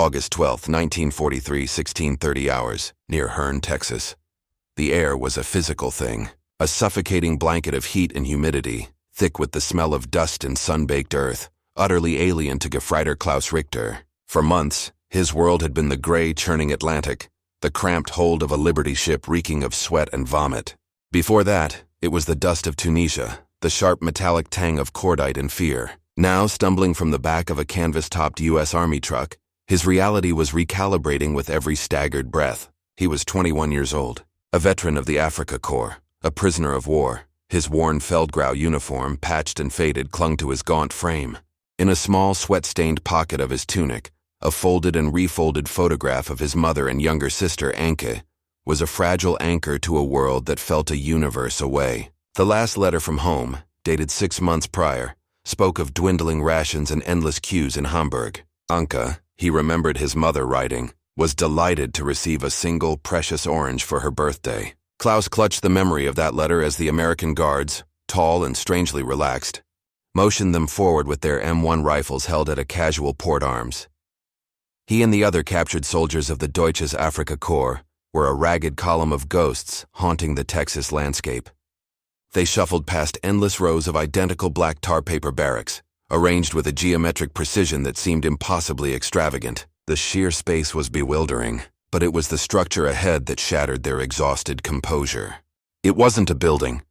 August 12, 1943, 16:30 hours, near Hearne, Texas. The air was a physical thing, a suffocating blanket of heat and humidity, thick with the smell of dust and sun-baked earth, utterly alien to Gefreiter Klaus Richter. For months, his world had been the gray, churning Atlantic, the cramped hold of a Liberty ship reeking of sweat and vomit. Before that, it was the dust of Tunisia, the sharp metallic tang of cordite and fear. Now, stumbling from the back of a canvas-topped U.S. Army truck, his reality was recalibrating with every staggered breath. He was 21 years old, a veteran of the Africa Corps, a prisoner of war. His worn Feldgrau uniform, patched and faded, clung to his gaunt frame. In a small, sweat-stained pocket of his tunic, a folded and refolded photograph of his mother and younger sister, Anke, was a fragile anchor to a world that felt a universe away. The last letter from home, dated 6 months prior, spoke of dwindling rations and endless queues in Hamburg. Anke, he remembered his mother writing, was delighted to receive a single precious orange for her birthday. Klaus clutched the memory of that letter as the American guards, tall and strangely relaxed, motioned them forward with their M1 rifles held at a casual port arms. He and the other captured soldiers of the Deutsches Afrika Korps were a ragged column of ghosts haunting the Texas landscape. They shuffled past endless rows of identical black tar paper barracks, arranged with a geometric precision that seemed impossibly extravagant. The sheer space was bewildering, but it was the structure ahead that shattered their exhausted composure. It wasn't a building.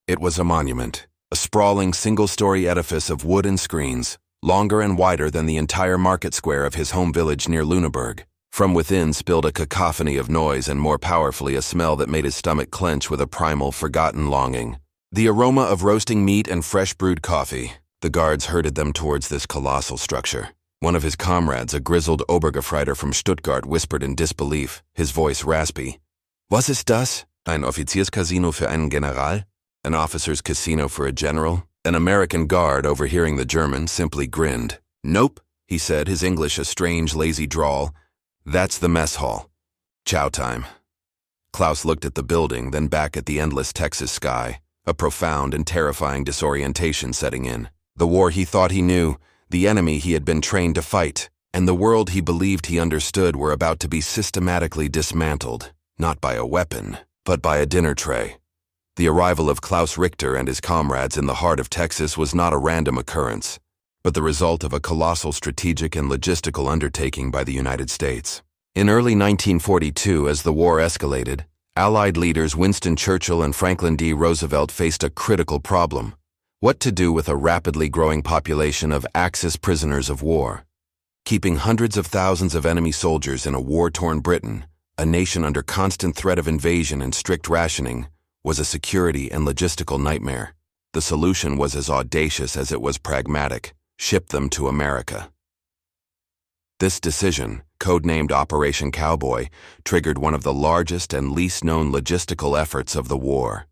It was a monument, a sprawling single-story edifice of wood and screens, longer and wider than the entire market square of his home village near Lüneburg. From within spilled a cacophony of noise and more powerfully a smell that made his stomach clench with a primal, forgotten longing. The aroma of roasting meat and fresh brewed coffee. The guards herded them towards this colossal structure. One of his comrades, a grizzled Obergefreiter from Stuttgart, whispered in disbelief, his voice raspy. Was ist das? Ein Offizierscasino für einen General? An officer's casino for a general? An American guard, overhearing the German, simply grinned. Nope, he said, his English a strange, lazy drawl. That's the mess hall. Chow time. Klaus looked at the building, then back at the endless Texas sky, a profound and terrifying disorientation setting in. The war he thought he knew, the enemy he had been trained to fight, and the world he believed he understood were about to be systematically dismantled, not by a weapon, but by a dinner tray. The arrival of Klaus Richter and his comrades in the heart of Texas was not a random occurrence, but the result of a colossal strategic and logistical undertaking by the United States. In early 1942, as the war escalated, Allied leaders Winston Churchill and Franklin D. Roosevelt faced a critical problem: what to do with a rapidly growing population of Axis prisoners of war. Keeping hundreds of thousands of enemy soldiers in a war-torn Britain, a nation under constant threat of invasion and strict rationing, was a security and logistical nightmare. The solution was as audacious as it was pragmatic: ship them to America. This decision, codenamed Operation Cowboy, triggered one of the largest and least-known logistical efforts of the war.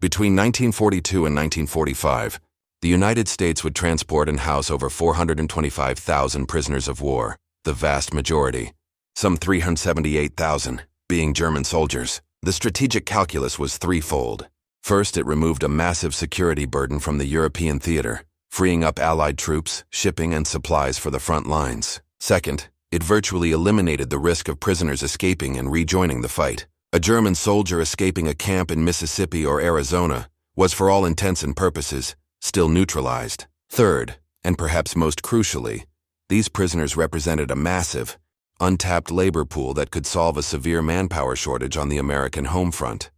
Between 1942 and 1945, the United States would transport and house over 425,000 prisoners of war, the vast majority, some 378,000, being German soldiers. The strategic calculus was threefold. First, it removed a massive security burden from the European theater, freeing up Allied troops, shipping, and supplies for the front lines. Second, it virtually eliminated the risk of prisoners escaping and rejoining the fight. A German soldier escaping a camp in Mississippi or Arizona was, for all intents and purposes, still neutralized. Third, and perhaps most crucially, these prisoners represented a massive, untapped labor pool that could solve a severe manpower shortage on the American home front.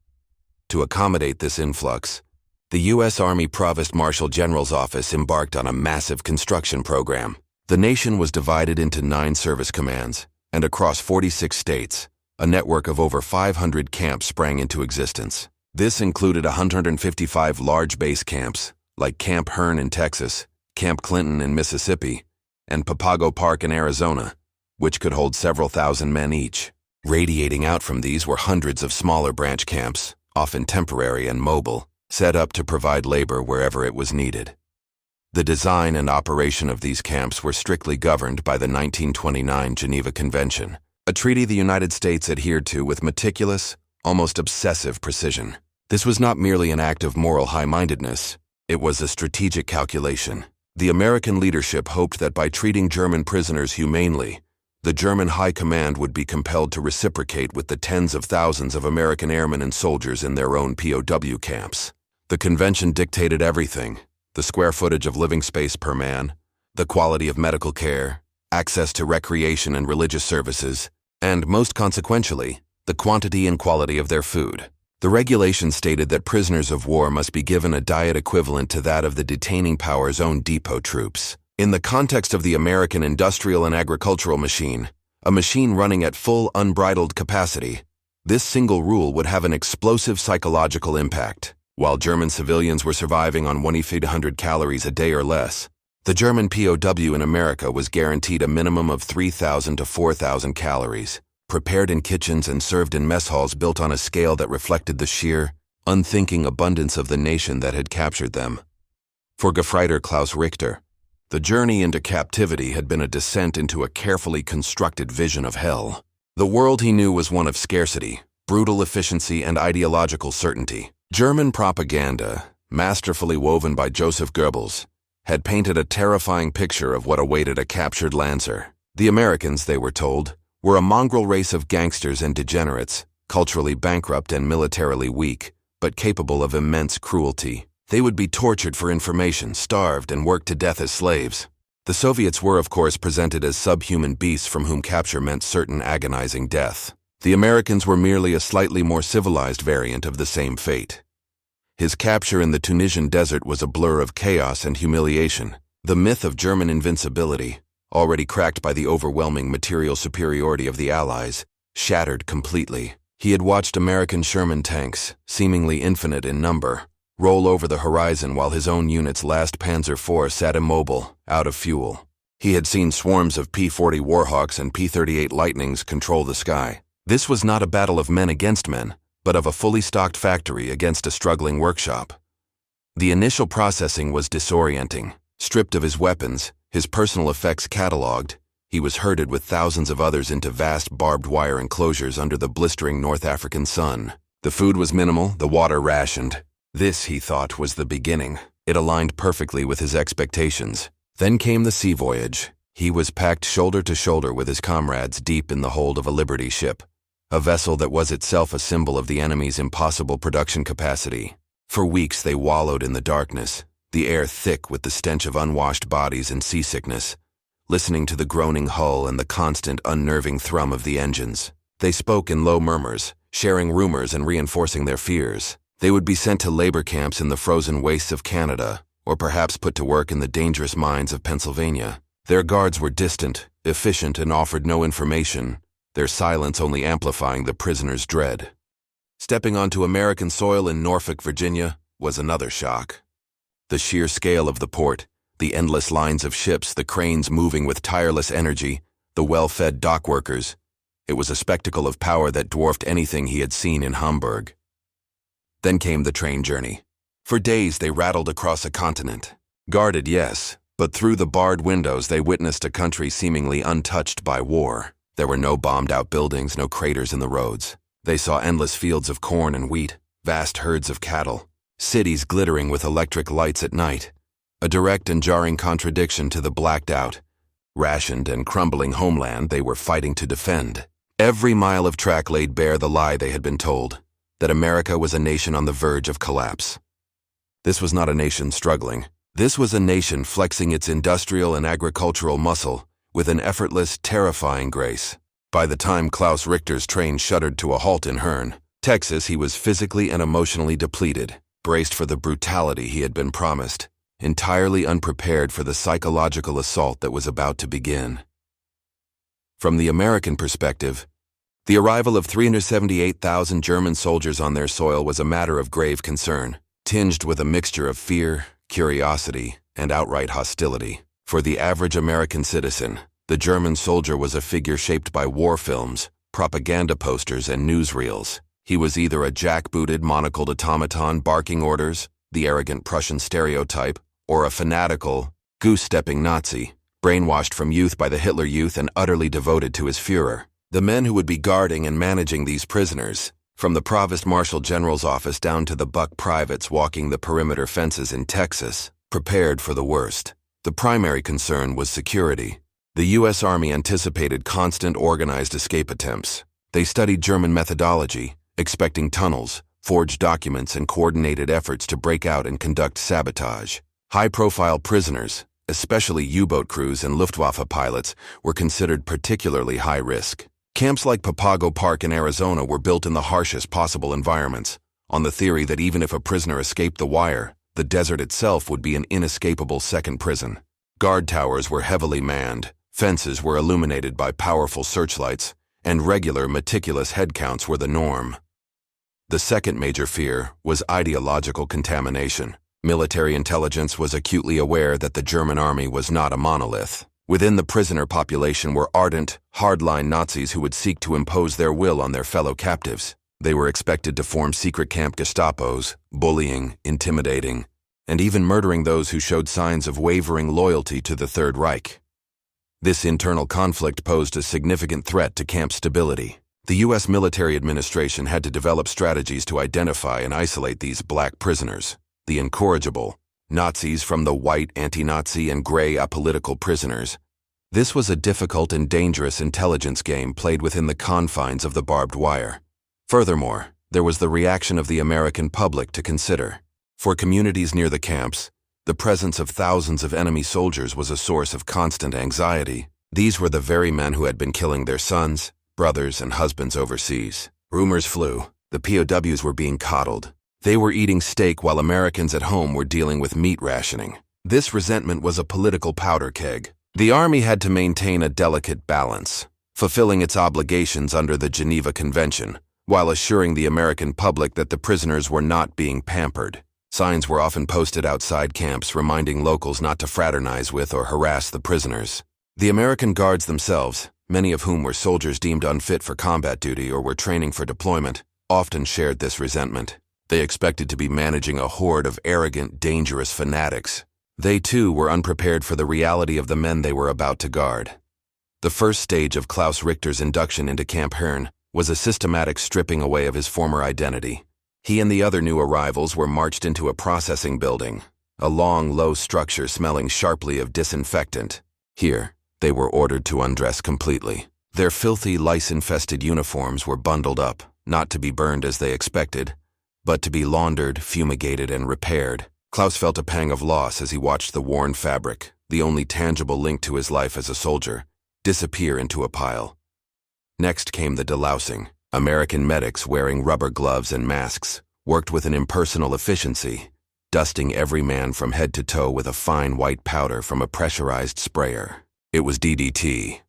To accommodate this influx, the U.S. Army Provost Marshal General's office embarked on a massive construction program. The nation was divided into 9 service commands, and across 46 states, a network of over 500 camps sprang into existence. This included 155 large base camps, like Camp Hearne in Texas, Camp Clinton in Mississippi, and Papago Park in Arizona, which could hold several thousand men each. Radiating out from these were hundreds of smaller branch camps, often temporary and mobile, set up to provide labor wherever it was needed. The design and operation of these camps were strictly governed by the 1929 Geneva Convention, a treaty the United States adhered to with meticulous, almost obsessive precision. This was not merely an act of moral high-mindedness, it was a strategic calculation. The American leadership hoped that by treating German prisoners humanely, the German High Command would be compelled to reciprocate with the tens of thousands of American airmen and soldiers in their own POW camps. The convention dictated everything: the square footage of living space per man, the quality of medical care, access to recreation and religious services, and, most consequentially, the quantity and quality of their food. The regulations stated that prisoners of war must be given a diet equivalent to that of the detaining power's own depot troops. In the context of the American industrial and agricultural machine, a machine running at full unbridled capacity, this single rule would have an explosive psychological impact. While German civilians were surviving on 1,800 calories a day or less, the German POW in America was guaranteed a minimum of 3,000 to 4,000 calories, prepared in kitchens and served in mess halls built on a scale that reflected the sheer, unthinking abundance of the nation that had captured them. For Gefreiter Klaus Richter, the journey into captivity had been a descent into a carefully constructed vision of hell. The world he knew was one of scarcity, brutal efficiency, and ideological certainty. German propaganda, masterfully woven by Joseph Goebbels, had painted a terrifying picture of what awaited a captured Lancer. The Americans, they were told, were a mongrel race of gangsters and degenerates, culturally bankrupt and militarily weak, but capable of immense cruelty. They would be tortured for information, starved, and worked to death as slaves. The Soviets were, of course, presented as subhuman beasts from whom capture meant certain agonizing death. The Americans were merely a slightly more civilized variant of the same fate. His capture in the Tunisian desert was a blur of chaos and humiliation. The myth of German invincibility, already cracked by the overwhelming material superiority of the Allies, shattered completely. He had watched American Sherman tanks, seemingly infinite in number, roll over the horizon while his own unit's last Panzer IV sat immobile, out of fuel. He had seen swarms of P-40 Warhawks and P-38 Lightnings control the sky. This was not a battle of men against men, but of a fully stocked factory against a struggling workshop. The initial processing was disorienting. Stripped of his weapons, his personal effects catalogued, he was herded with thousands of others into vast barbed wire enclosures under the blistering North African sun. The food was minimal, the water rationed. This, he thought, was the beginning. It aligned perfectly with his expectations. Then came the sea voyage. He was packed shoulder to shoulder with his comrades deep in the hold of a Liberty ship, a vessel that was itself a symbol of the enemy's impossible production capacity. For weeks they wallowed in the darkness, the air thick with the stench of unwashed bodies and seasickness, listening to the groaning hull and the constant, unnerving thrum of the engines. They spoke in low murmurs, sharing rumors and reinforcing their fears. They would be sent to labor camps in the frozen wastes of Canada, or perhaps put to work in the dangerous mines of Pennsylvania. Their guards were distant, efficient, and offered no information, their silence only amplifying the prisoners' dread. Stepping onto American soil in Norfolk, Virginia, was another shock. The sheer scale of the port, the endless lines of ships, the cranes moving with tireless energy, the well-fed dock workers. It was a spectacle of power that dwarfed anything he had seen in Hamburg. Then came the train journey. For days they rattled across a continent. Guarded, yes, but through the barred windows they witnessed a country seemingly untouched by war. There were no bombed-out buildings, no craters in the roads. They saw endless fields of corn and wheat, vast herds of cattle, cities glittering with electric lights at night, a direct and jarring contradiction to the blacked-out, rationed and crumbling homeland they were fighting to defend. Every mile of track laid bare the lie they had been told, that America was a nation on the verge of collapse. This was not a nation struggling. This was a nation flexing its industrial and agricultural muscle with an effortless, terrifying grace. By the time Klaus Richter's train shuddered to a halt in Hearne, Texas, he was physically and emotionally depleted, braced for the brutality he had been promised, entirely unprepared for the psychological assault that was about to begin. From the American perspective, the arrival of 378,000 German soldiers on their soil was a matter of grave concern, tinged with a mixture of fear, curiosity, and outright hostility. For the average American citizen, the German soldier was a figure shaped by war films, propaganda posters, and newsreels. He was either a jackbooted, monocled automaton barking orders, the arrogant Prussian stereotype, or a fanatical, goose-stepping Nazi, brainwashed from youth by the Hitler Youth and utterly devoted to his Führer. The men who would be guarding and managing these prisoners, from the Provost Marshal General's office down to the buck privates walking the perimeter fences in Texas, prepared for the worst. The primary concern was security. The U.S. Army anticipated constant organized escape attempts. They studied German methodology, expecting tunnels, forged documents, and coordinated efforts to break out and conduct sabotage. High-profile prisoners, especially U-boat crews and Luftwaffe pilots, were considered particularly high risk. Camps like Papago Park in Arizona were built in the harshest possible environments, on the theory that even if a prisoner escaped the wire, the desert itself would be an inescapable second prison. Guard towers were heavily manned, fences were illuminated by powerful searchlights, and regular, meticulous head counts were the norm. The second major fear was ideological contamination. Military intelligence was acutely aware that the German army was not a monolith. Within the prisoner population were ardent, hardline Nazis who would seek to impose their will on their fellow captives. They were expected to form secret camp Gestapos, bullying, intimidating, and even murdering those who showed signs of wavering loyalty to the Third Reich. This internal conflict posed a significant threat to camp stability. The U.S. military administration had to develop strategies to identify and isolate these black prisoners, the incorrigible, Nazis from the white anti-Nazi and gray apolitical prisoners. This was a difficult and dangerous intelligence game played within the confines of the barbed wire. Furthermore, there was the reaction of the American public to consider. For communities near the camps, the presence of thousands of enemy soldiers was a source of constant anxiety. These were the very men who had been killing their sons, brothers, and husbands overseas. Rumors flew. The POWs were being coddled. They were eating steak while Americans at home were dealing with meat rationing. This resentment was a political powder keg. The Army had to maintain a delicate balance, fulfilling its obligations under the Geneva Convention, while assuring the American public that the prisoners were not being pampered. Signs were often posted outside camps reminding locals not to fraternize with or harass the prisoners. The American guards themselves, many of whom were soldiers deemed unfit for combat duty or were training for deployment, often shared this resentment. They expected to be managing a horde of arrogant, dangerous fanatics. They too were unprepared for the reality of the men they were about to guard. The first stage of Klaus Richter's induction into Camp Herne was a systematic stripping away of his former identity. He and the other new arrivals were marched into a processing building, a long, low structure smelling sharply of disinfectant. Here, they were ordered to undress completely. Their filthy, lice-infested uniforms were bundled up, not to be burned as they expected, but to be laundered, fumigated, and repaired. Klaus felt a pang of loss as he watched the worn fabric, the only tangible link to his life as a soldier, disappear into a pile. Next came the delousing. American medics wearing rubber gloves and masks worked with an impersonal efficiency, dusting every man from head to toe with a fine white powder from a pressurized sprayer. It was DDT.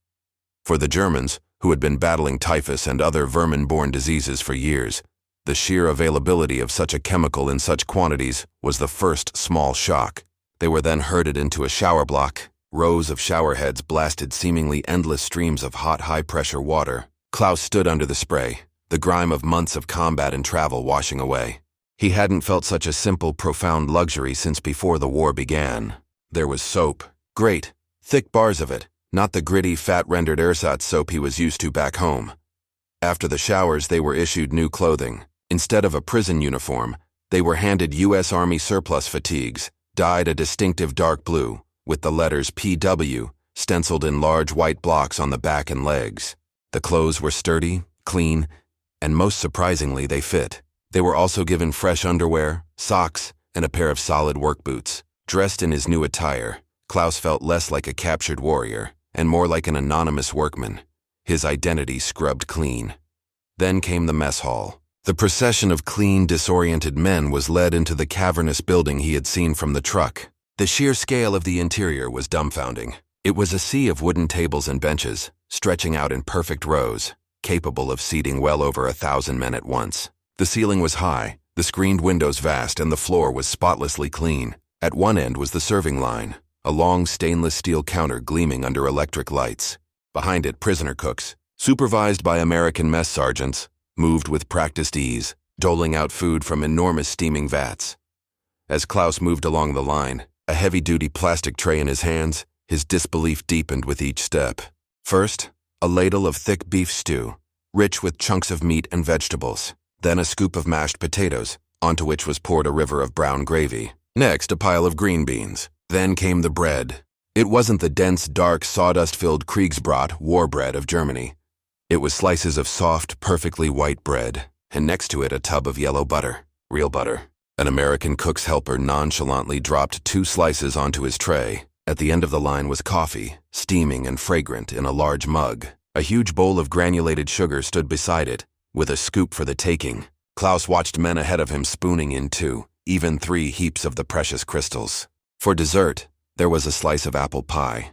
For the Germans, who had been battling typhus and other vermin-borne diseases for years, the sheer availability of such a chemical in such quantities was the first small shock. They were then herded into a shower block. Rows of shower heads blasted seemingly endless streams of hot, high-pressure water. Klaus stood under the spray, the grime of months of combat and travel washing away. He hadn't felt such a simple, profound luxury since before the war began. There was soap. Great, thick bars of it, not the gritty, fat-rendered ersatz soap he was used to back home. After the showers, they were issued new clothing. Instead of a prison uniform, they were handed U.S. Army surplus fatigues, dyed a distinctive dark blue, with the letters PW stenciled in large white blocks on the back and legs. The clothes were sturdy, clean, and most surprisingly, they fit. They were also given fresh underwear, socks, and a pair of solid work boots. Dressed in his new attire, Klaus felt less like a captured warrior and more like an anonymous workman, his identity scrubbed clean. Then came the mess hall. The procession of clean, disoriented men was led into the cavernous building he had seen from the truck. The sheer scale of the interior was dumbfounding. It was a sea of wooden tables and benches, stretching out in perfect rows, capable of seating well over 1,000 men at once. The ceiling was high, the screened windows vast, and the floor was spotlessly clean. At one end was the serving line, a long stainless steel counter gleaming under electric lights. Behind it, prisoner cooks, supervised by American mess sergeants, moved with practiced ease, doling out food from enormous steaming vats. As Klaus moved along the line, a heavy-duty plastic tray in his hands, his disbelief deepened with each step. First, a ladle of thick beef stew, rich with chunks of meat and vegetables. Then a scoop of mashed potatoes, onto which was poured a river of brown gravy. Next, a pile of green beans. Then came the bread, It wasn't the dense, dark, sawdust-filled Kriegsbrot, war bread of Germany. It was slices of soft, perfectly white bread, and next to it a tub of yellow butter, real butter. An American cook's helper nonchalantly dropped 2 slices onto his tray. At the end of the line was coffee, steaming and fragrant in a large mug. A huge bowl of granulated sugar stood beside it, with a scoop for the taking. Klaus watched men ahead of him spooning in 2, even 3 heaps of the precious crystals. For dessert, there was a slice of apple pie.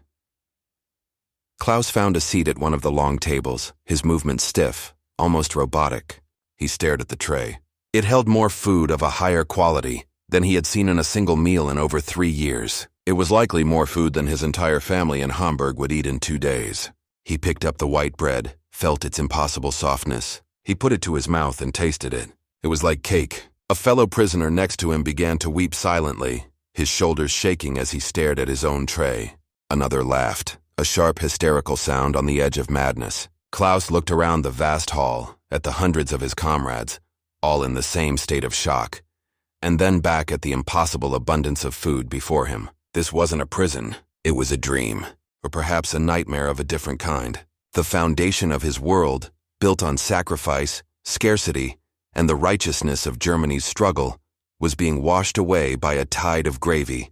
Klaus found a seat at one of the long tables, his movements stiff, almost robotic. He stared at the tray. It held more food of a higher quality than he had seen in a single meal in over 3 years. It was likely more food than his entire family in Hamburg would eat in 2 days. He picked up the white bread, felt its impossible softness. He put it to his mouth and tasted it. It was like cake. A fellow prisoner next to him began to weep silently, his shoulders shaking as he stared at his own tray. Another laughed, a sharp, hysterical sound on the edge of madness. Klaus looked around the vast hall, at the hundreds of his comrades, all in the same state of shock, and then back at the impossible abundance of food before him. This wasn't a prison. It was a dream, or perhaps a nightmare of a different kind. The foundation of his world, built on sacrifice, scarcity, and the righteousness of Germany's struggle, was being washed away by a tide of gravy.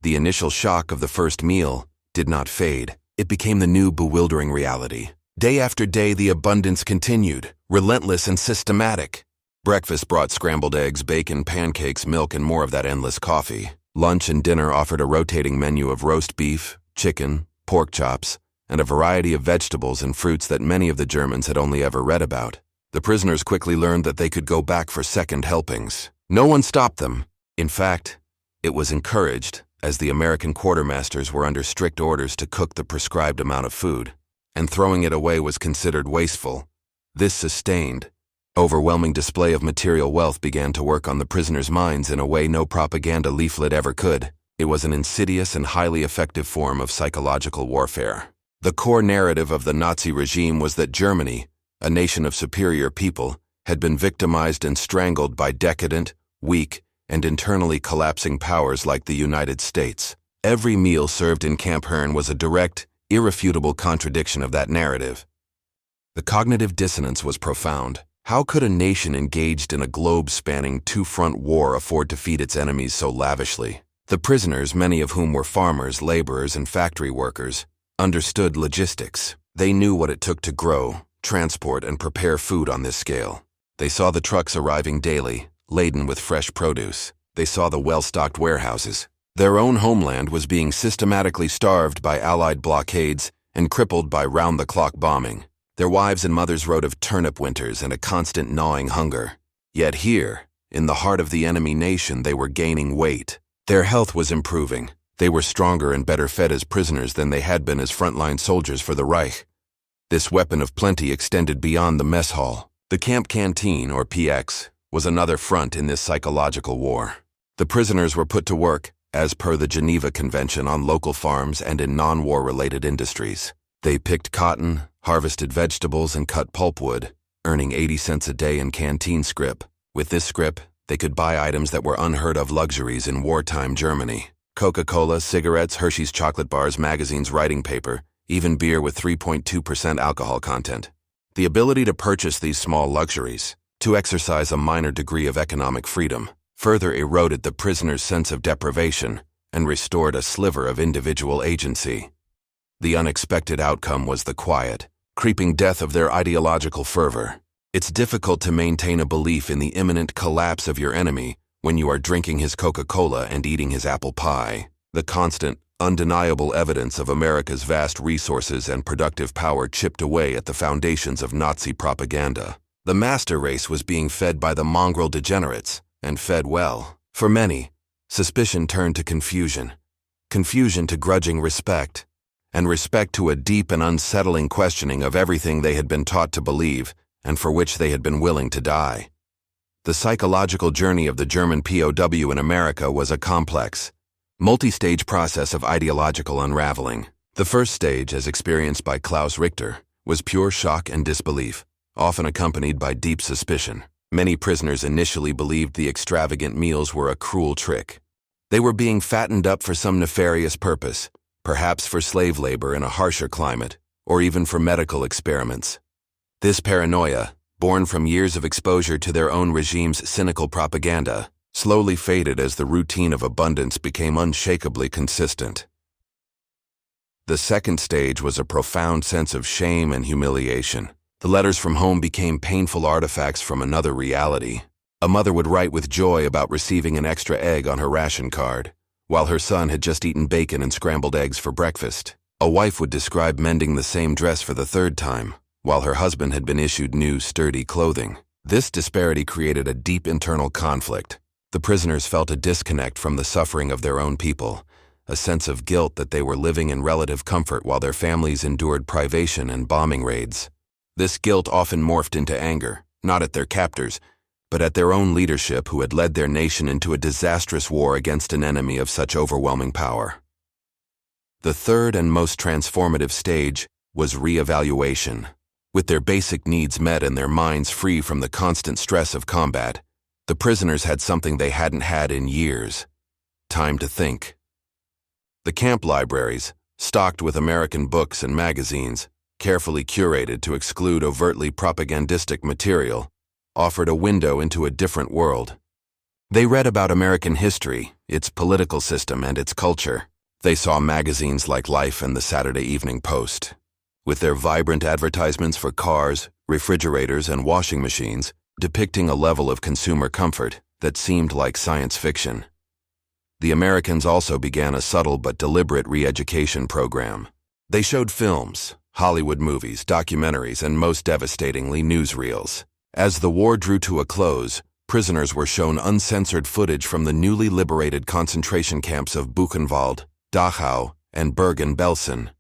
The initial shock of the first meal did not fade. It became the new bewildering reality. Day after day, the abundance continued, relentless and systematic. Breakfast brought scrambled eggs, bacon, pancakes, milk, and more of that endless coffee. Lunch and dinner offered a rotating menu of roast beef, chicken, pork chops, and a variety of vegetables and fruits that many of the Germans had only ever read about. The prisoners quickly learned that they could go back for second helpings. No one stopped them. In fact, it was encouraged, as the American quartermasters were under strict orders to cook the prescribed amount of food, and throwing it away was considered wasteful. This sustained, overwhelming display of material wealth began to work on the prisoners' minds in a way no propaganda leaflet ever could. It was an insidious and highly effective form of psychological warfare. The core narrative of the Nazi regime was that Germany, a nation of superior people, had been victimized and strangled by decadent, weak, and internally collapsing powers like the United States. Every meal served in Camp Herne was a direct, irrefutable contradiction of that narrative. The cognitive dissonance was profound. How could a nation engaged in a globe-spanning 2-front war afford to feed its enemies so lavishly? The prisoners, many of whom were farmers, laborers, and factory workers, understood logistics. They knew what it took to grow, transport, and prepare food on this scale. They saw the trucks arriving daily, laden with fresh produce. They saw the well-stocked warehouses. Their own homeland was being systematically starved by Allied blockades and crippled by round-the-clock bombing. Their wives and mothers wrote of turnip winters and a constant gnawing hunger. Yet here, in the heart of the enemy nation, they were gaining weight. Their health was improving. They were stronger and better fed as prisoners than they had been as frontline soldiers for the Reich. This weapon of plenty extended beyond the mess hall. The camp canteen, or PX, was another front in this psychological war. The prisoners were put to work, as per the Geneva Convention, on local farms and in non-war-related industries. They picked cotton, harvested vegetables, and cut pulpwood, earning 80 cents a day in canteen scrip. With this scrip, they could buy items that were unheard-of luxuries in wartime Germany. Coca-Cola, cigarettes, Hershey's chocolate bars, magazines, writing paper, even beer with 3.2% alcohol content. The ability to purchase these small luxuries, to exercise a minor degree of economic freedom, further eroded the prisoners' sense of deprivation and restored a sliver of individual agency. The unexpected outcome was the quiet, creeping death of their ideological fervor. It's difficult to maintain a belief in the imminent collapse of your enemy when you are drinking his Coca-Cola and eating his apple pie. The constant, undeniable evidence of America's vast resources and productive power chipped away at the foundations of Nazi propaganda. The master race was being fed by the mongrel degenerates, and fed well. For many, suspicion turned to confusion to grudging respect, and respect to a deep and unsettling questioning of everything they had been taught to believe and for which they had been willing to die. The psychological journey of the German POW in America was a complex, multi-stage process of ideological unraveling. The first stage, as experienced by Klaus Richter, was pure shock and disbelief, often accompanied by deep suspicion. Many prisoners initially believed the extravagant meals were a cruel trick. They were being fattened up for some nefarious purpose, perhaps for slave labor in a harsher climate, or even for medical experiments. This paranoia, born from years of exposure to their own regime's cynical propaganda, slowly faded as the routine of abundance became unshakably consistent. The second stage was a profound sense of shame and humiliation. The letters from home became painful artifacts from another reality. A mother would write with joy about receiving an extra egg on her ration card, while her son had just eaten bacon and scrambled eggs for breakfast. A wife would describe mending the same dress for the third time, while her husband had been issued new, sturdy clothing. This disparity created a deep internal conflict. The prisoners felt a disconnect from the suffering of their own people, a sense of guilt that they were living in relative comfort while their families endured privation and bombing raids. This guilt often morphed into anger, not at their captors, but at their own leadership who had led their nation into a disastrous war against an enemy of such overwhelming power. The third and most transformative stage was reevaluation. With their basic needs met and their minds free from the constant stress of combat, the prisoners had something they hadn't had in years: time to think. The camp libraries, stocked with American books and magazines, carefully curated to exclude overtly propagandistic material, offered a window into a different world. They read about American history, its political system, and its culture. They saw magazines like Life and the Saturday Evening Post, with their vibrant advertisements for cars, refrigerators, and washing machines, depicting a level of consumer comfort that seemed like science fiction. The Americans also began a subtle but deliberate re-education program. They showed films, Hollywood movies, documentaries, and most devastatingly, newsreels. As the war drew to a close, prisoners were shown uncensored footage from the newly liberated concentration camps of Buchenwald, Dachau, and Bergen-Belsen.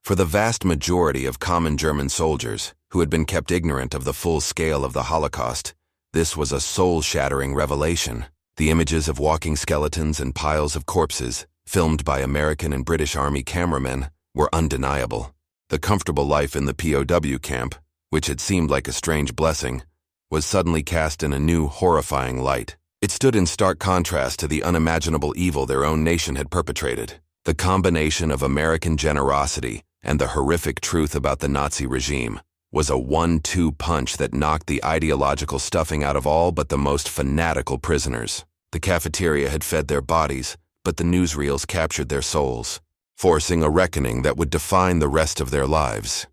For the vast majority of common German soldiers, who had been kept ignorant of the full scale of the Holocaust, this was a soul-shattering revelation. The images of walking skeletons and piles of corpses, filmed by American and British Army cameramen, were undeniable. The comfortable life in the POW camp, which had seemed like a strange blessing, was suddenly cast in a new, horrifying light. It stood in stark contrast to the unimaginable evil their own nation had perpetrated. The combination of American generosity and the horrific truth about the Nazi regime was a 1-2 punch that knocked the ideological stuffing out of all but the most fanatical prisoners. The cafeteria had fed their bodies, but the newsreels captured their souls, forcing a reckoning that would define the rest of their lives.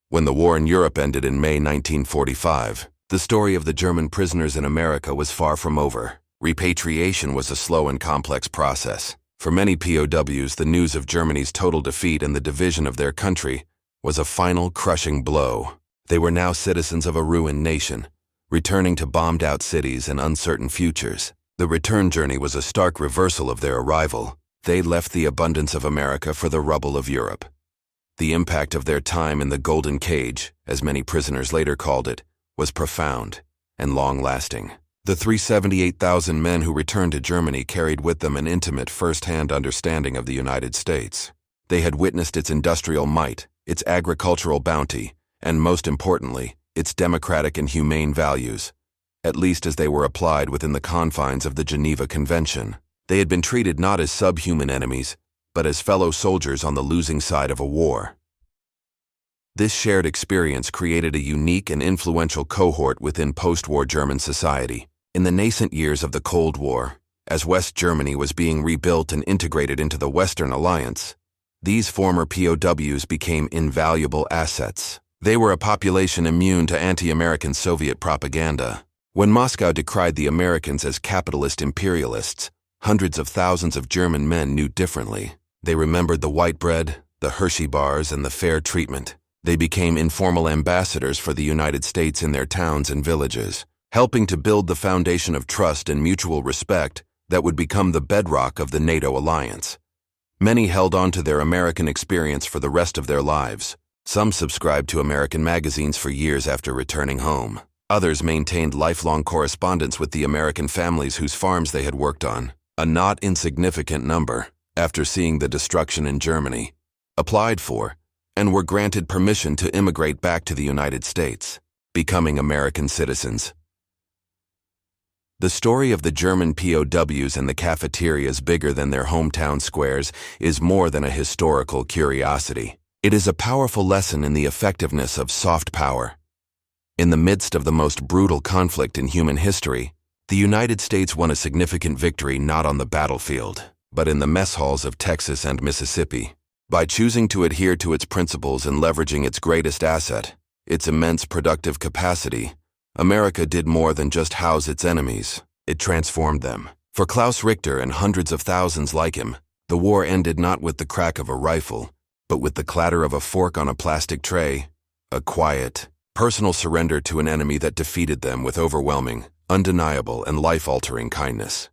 When the war in Europe ended in May 1945, the story of the German prisoners in America was far from over. Repatriation was a slow and complex process. For many POWs, the news of Germany's total defeat and the division of their country was a final crushing blow. They were now citizens of a ruined nation, returning to bombed-out cities and uncertain futures. The return journey was a stark reversal of their arrival. They left the abundance of America for the rubble of Europe. The impact of their time in the Golden Cage, as many prisoners later called it, was profound and long-lasting. The 378,000 men who returned to Germany carried with them an intimate first-hand understanding of the United States. They had witnessed its industrial might, its agricultural bounty, and most importantly, its democratic and humane values, at least as they were applied within the confines of the Geneva Convention. They had been treated not as subhuman enemies, but as fellow soldiers on the losing side of a war. This shared experience created a unique and influential cohort within post-war German society. In the nascent years of the Cold War, as West Germany was being rebuilt and integrated into the Western Alliance, these former POWs became invaluable assets. They were a population immune to anti-American Soviet propaganda. When Moscow decried the Americans as capitalist imperialists, hundreds of thousands of German men knew differently. They remembered the white bread, the Hershey bars, and the fair treatment. They became informal ambassadors for the United States in their towns and villages, helping to build the foundation of trust and mutual respect that would become the bedrock of the NATO alliance. Many held on to their American experience for the rest of their lives. Some subscribed to American magazines for years after returning home. Others maintained lifelong correspondence with the American families whose farms they had worked on. A not insignificant number, after seeing the destruction in Germany, applied for and were granted permission to immigrate back to the United States, becoming American citizens. The story of the German POWs and the cafeterias bigger than their hometown squares is more than a historical curiosity. It is a powerful lesson in the effectiveness of soft power. In the midst of the most brutal conflict in human history, the United States won a significant victory not on the battlefield, but in the mess halls of Texas and Mississippi. By choosing to adhere to its principles and leveraging its greatest asset, its immense productive capacity, America did more than just house its enemies. It transformed them. For Klaus Richter and hundreds of thousands like him, the war ended not with the crack of a rifle, but with the clatter of a fork on a plastic tray, a quiet, personal surrender to an enemy that defeated them with overwhelming, undeniable, and life-altering kindness.